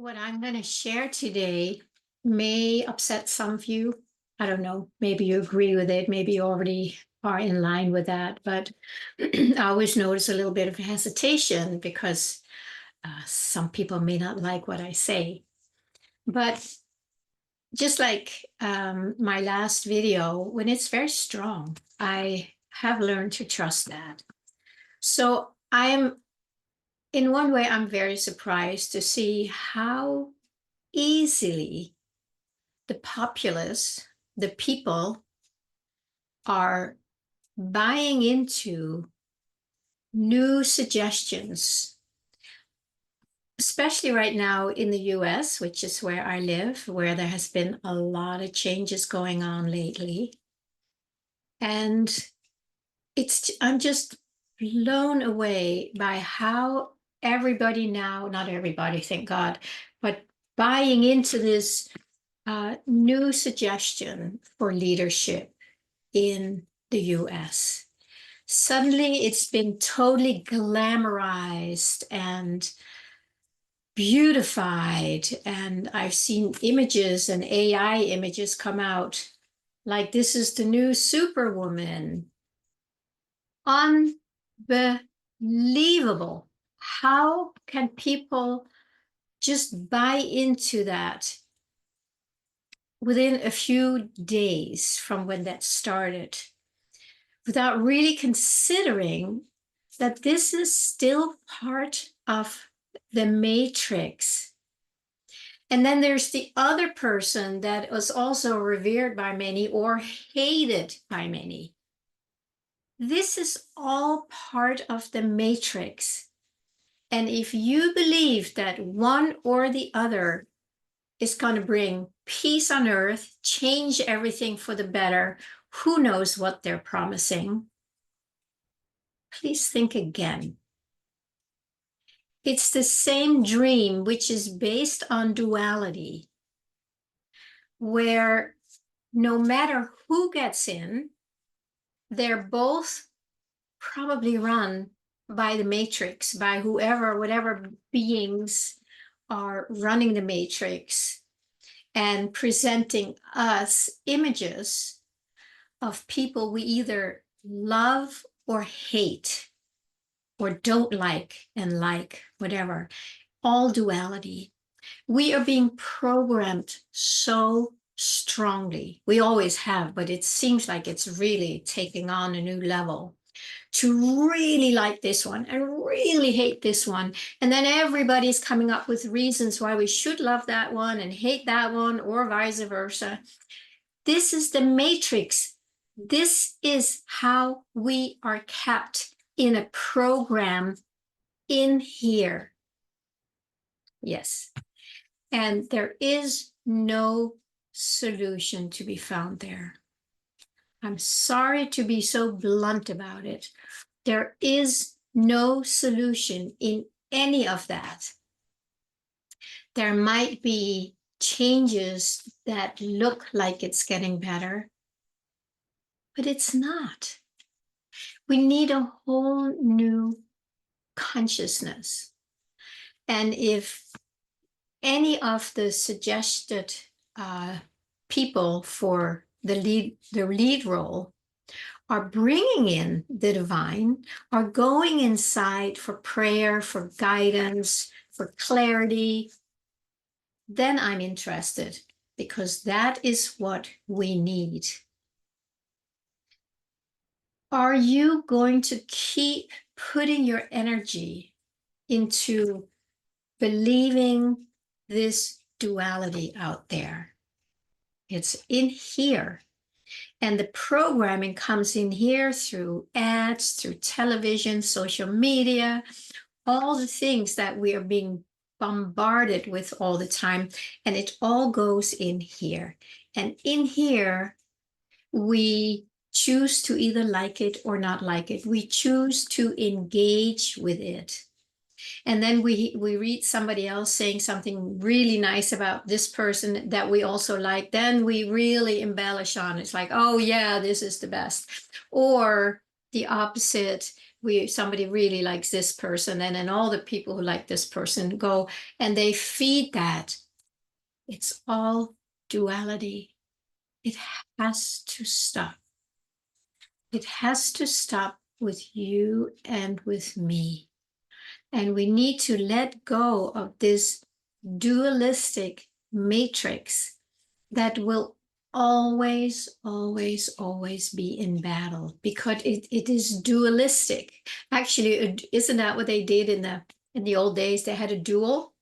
What I'm going to share today may upset some of you. I don't know. Maybe you agree with it. Maybe you already are in line with that. But I always notice a little bit of hesitation because some people may not like what I say. But just like my last video, when it's very strong, I have learned to trust that. So in one way, I'm very surprised to see how easily the populace, the people, are buying into new suggestions, especially right now in the US, which is where I live, where there has been a lot of changes going on lately. And I'm just blown away by how everybody now, not everybody, thank God, but buying into this new suggestion for leadership in the US. Suddenly it's been totally glamorized and beautified. And I've seen images and AI images come out like this is the new superwoman. Unbelievable. How can people just buy into that within a few days from when that started, without really considering that this is still part of the matrix? And then there's the other person that was also revered by many or hated by many. This is all part of the matrix. And if you believe that one or the other is going to bring peace on earth, change everything for the better, who knows what they're promising? Please think again. It's the same dream, which is based on duality, where no matter who gets in, they're both probably run by the matrix, by whatever beings are running the matrix and presenting us images of people we either love or hate or don't like and like, whatever, all duality. We are being programmed so strongly. We always have, but it seems like it's really taking on a new level, to really like this one and really hate this one. And then everybody's coming up with reasons why we should love that one and hate that one, or vice versa. This is the matrix. This is how we are kept in a program in here. Yes. And there is no solution to be found there. I'm sorry to be so blunt about it. There is no solution in any of that. There might be changes that look like it's getting better, but it's not. We need a whole new consciousness. And if any of the suggested people for the lead role are bringing in the divine, are going inside for prayer, for guidance, for clarity, then I'm interested, because that is what we need. Are you going to keep putting your energy into believing this duality out there? It's in here. And the programming comes in here through ads, through television, social media, all the things that we are being bombarded with all the time. And it all goes in here. And in here, we choose to either like it or not like it. We choose to engage with it. And then we read somebody else saying something really nice about this person that we also like. Then we really embellish on it. It's like, oh yeah, this is the best. Or the opposite, somebody really likes this person, and then all the people who like this person go and they feed that. It's all duality. It has to stop. It has to stop with you and with me. And we need to let go of this dualistic matrix that will always, always, always be in battle because it is dualistic. Actually, isn't that what they did in the old days? They had a duel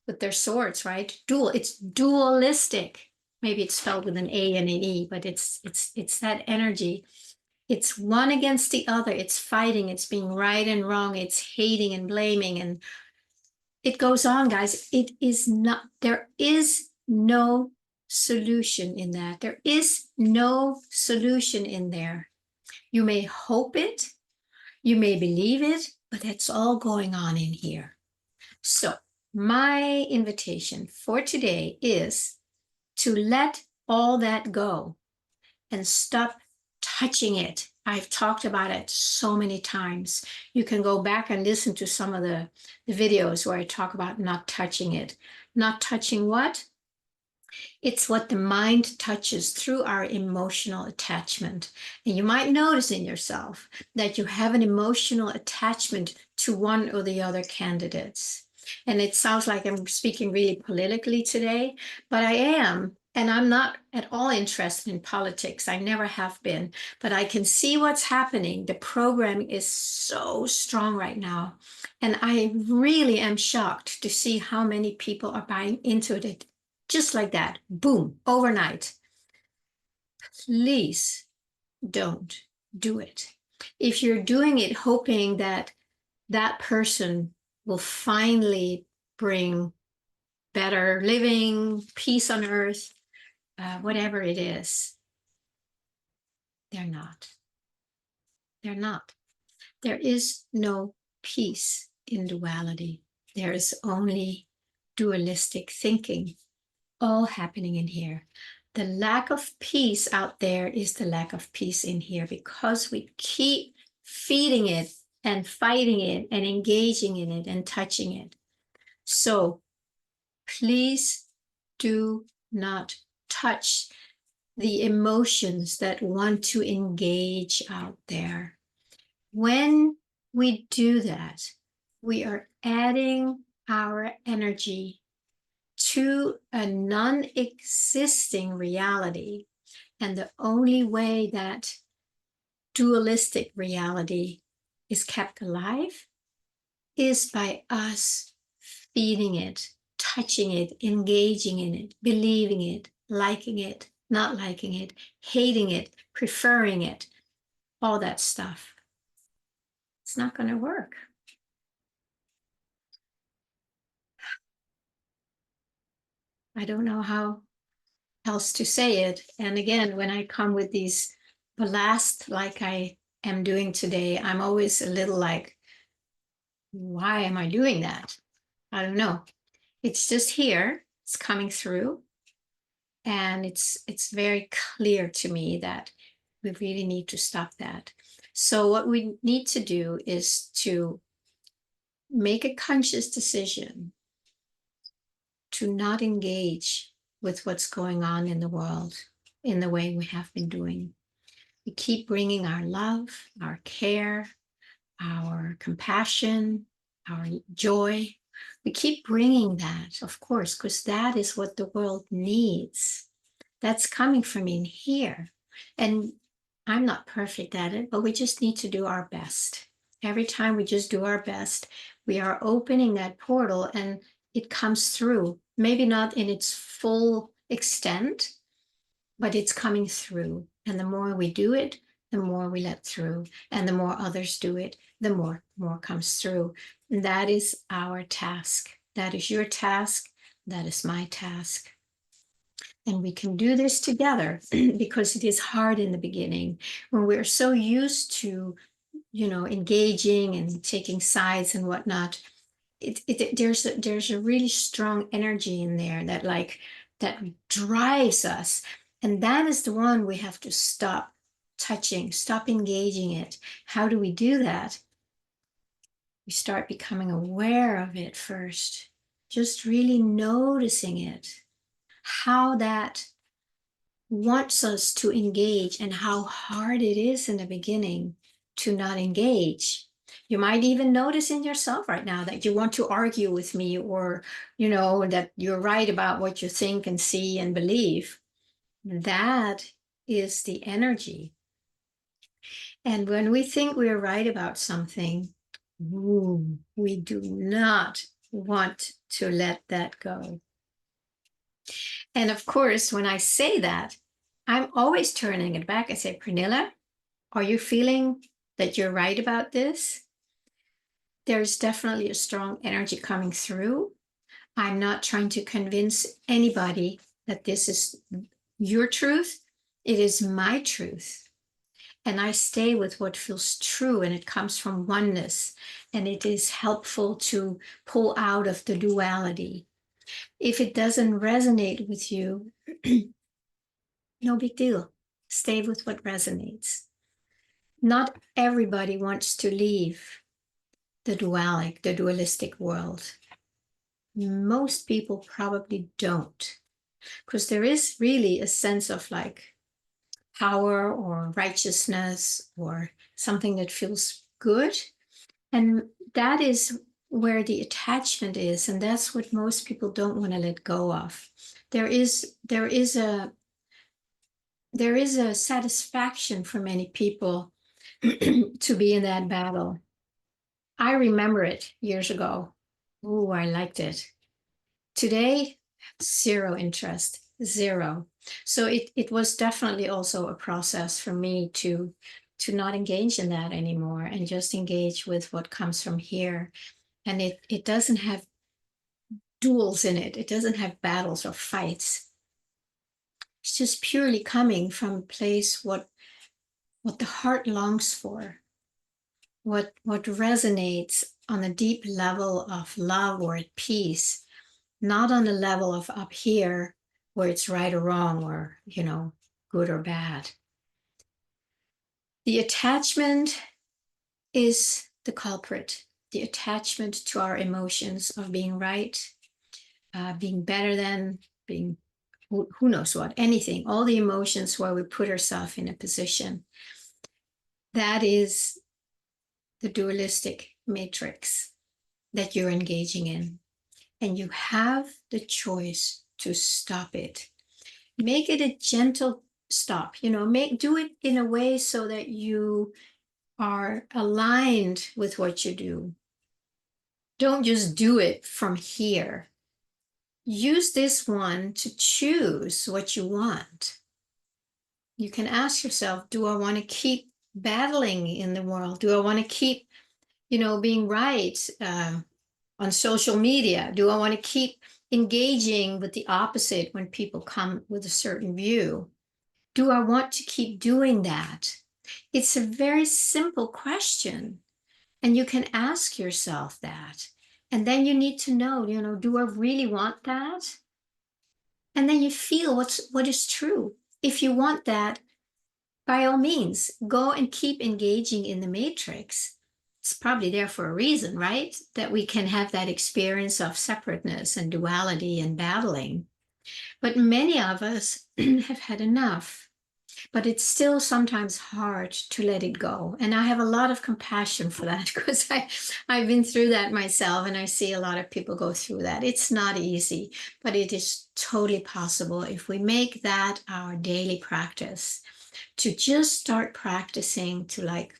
with their swords, right? Dual. It's dualistic. Maybe it's spelled with an A and an E, but it's that energy. It's one against the other. It's fighting. It's being right and wrong. It's hating and blaming, and it goes on, guys. It is not. There is no solution in that. There is no solution in there. You may hope it. You may believe it, but that's all going on in here. So my invitation for today is to let all that go and stop touching it. I've talked about it so many times. You can go back and listen to some of the videos where I talk about not touching it. Not touching what? It's what the mind touches through our emotional attachment. And you might notice in yourself that you have an emotional attachment to one or the other candidates. And it sounds like I'm speaking really politically today, but I am. And I'm not at all interested in politics. I never have been, but I can see what's happening. The program is so strong right now. And I really am shocked to see how many people are buying into it just like that, boom, overnight. Please don't do it. If you're doing it hoping that that person will finally bring better living, peace on earth, whatever it is, they're not. They're not. There is no peace in duality. There is only dualistic thinking, all happening in here. The lack of peace out there is the lack of peace in here because we keep feeding it and fighting it and engaging in it and touching it. So please do not touch the emotions that want to engage out there. When we do that, we are adding our energy to a non-existing reality. And the only way that dualistic reality is kept alive is by us feeding it, touching it, engaging in it, believing it, liking it, not liking it, hating it, preferring it, all that stuff. It's not going to work. I don't know how else to say it. And again, when I come with these blasts like I am doing today, I'm always a little like, why am I doing that? I don't know. It's just here, it's coming through. And it's very clear to me that we really need to stop that. So what we need to do is to make a conscious decision to not engage with what's going on in the world in the way we have been doing. We keep bringing our love, our care, our compassion, our joy. We keep bringing that, of course, because that is what the world needs. That's coming from in here. And I'm not perfect at it, but we just need to do our best. Every time we just do our best, we are opening that portal and it comes through. Maybe not in its full extent, but it's coming through. And the more we do it, the more we let through. And the more others do it, the more comes through. And that is our task. That is your task. That is my task. And we can do this together because it is hard in the beginning when we're so used to, engaging and taking sides and whatnot. There's a really strong energy in there that drives us. And that is the one we have to stop touching, stop engaging it. How do we do that? We start becoming aware of it first, just really noticing it, how that wants us to engage and how hard it is in the beginning to not engage. You might even notice in yourself right now that you want to argue with me, or, that you're right about what you think and see and believe. That is the energy. And when we think we're right about something, we do not want to let that go. And of course, when I say that, I'm always turning it back. I say, Pernilla, are you feeling that you're right about this? There's definitely a strong energy coming through. I'm not trying to convince anybody that this is your truth. It is my truth. And I stay with what feels true, and it comes from oneness. And it is helpful to pull out of the duality. If it doesn't resonate with you, no big deal. Stay with what resonates. Not everybody wants to leave the dualistic world. Most people probably don't, because there is really a sense of like power or righteousness or something that feels good. And that is where the attachment is. And that's what most people don't want to let go of. There is a satisfaction for many people to be in that battle. I remember it years ago. Oh, I liked it. Today, zero interest, zero. So it was definitely also a process for me to not engage in that anymore and just engage with what comes from here. And it doesn't have duels in it. It doesn't have battles or fights. It's just purely coming from a place what the heart longs for, what resonates on a deep level of love or at peace, not on the level of up here where it's right or wrong or, good or bad. The attachment is the culprit, the attachment to our emotions of being right, being better than, being who knows what, anything, all the emotions where we put ourselves in a position. That is the dualistic matrix that you're engaging in. And you have the choice to stop it. Make it a gentle stop, do it in a way so that you are aligned with what you do. Don't just do it from here. Use this one to choose what you want. You can ask yourself, do I want to keep battling in the world? Do I want to keep, being right on social media? Do I want to keep engaging with the opposite when people come with a certain view? Do I want to keep doing that? It's a very simple question. And you can ask yourself that. And then you need to know, do I really want that? And then you feel what is true. If you want that, by all means, go and keep engaging in the matrix. It's probably there for a reason, right? That we can have that experience of separateness and duality and battling. But many of us have had enough. But it's still sometimes hard to let it go. And I have a lot of compassion for that because I've been through that myself, and I see a lot of people go through that. It's not easy, but it is totally possible if we make that our daily practice, to just start practicing to like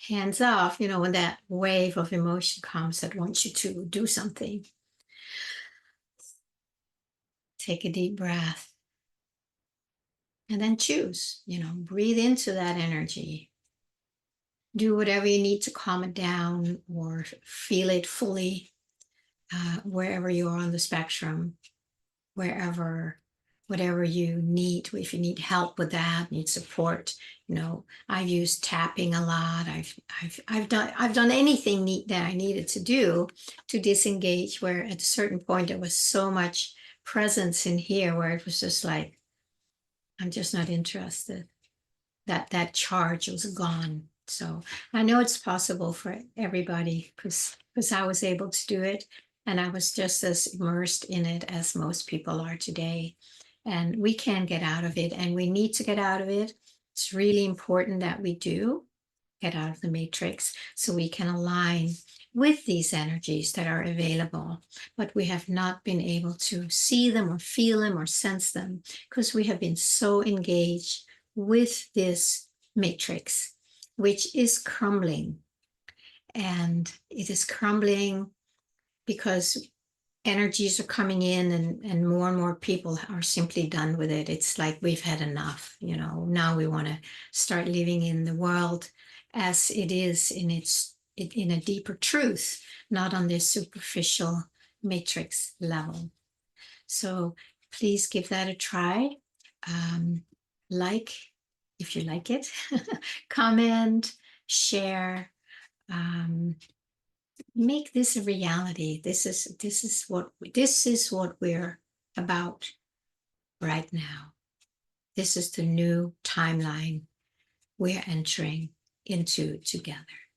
hands off, when that wave of emotion comes that wants you to do something. Take a deep breath. And then choose, breathe into that energy. Do whatever you need to calm it down or feel it fully, wherever you are on the spectrum, whatever you need. If you need help with that, need support, I've used tapping a lot. I've done anything neat that I needed to do to disengage, where at a certain point there was so much presence in here where it was just like, I'm just not interested. That charge was gone. So I know it's possible for everybody because I was able to do it, and I was just as immersed in it as most people are today. And we can get out of it, and we need to get out of it. It's really important that we do get out of the matrix so we can align with these energies that are available, but we have not been able to see them or feel them or sense them because we have been so engaged with this matrix, which is crumbling. And it is crumbling because energies are coming in, and more people are simply done with it. It's like we've had enough, now we want to start living in the world as it is in a deeper truth, not on this superficial matrix level. So please give that a try. Like if you like it, comment, share, um, make this a reality. This is what we're about right now. This is the new timeline we're entering into together.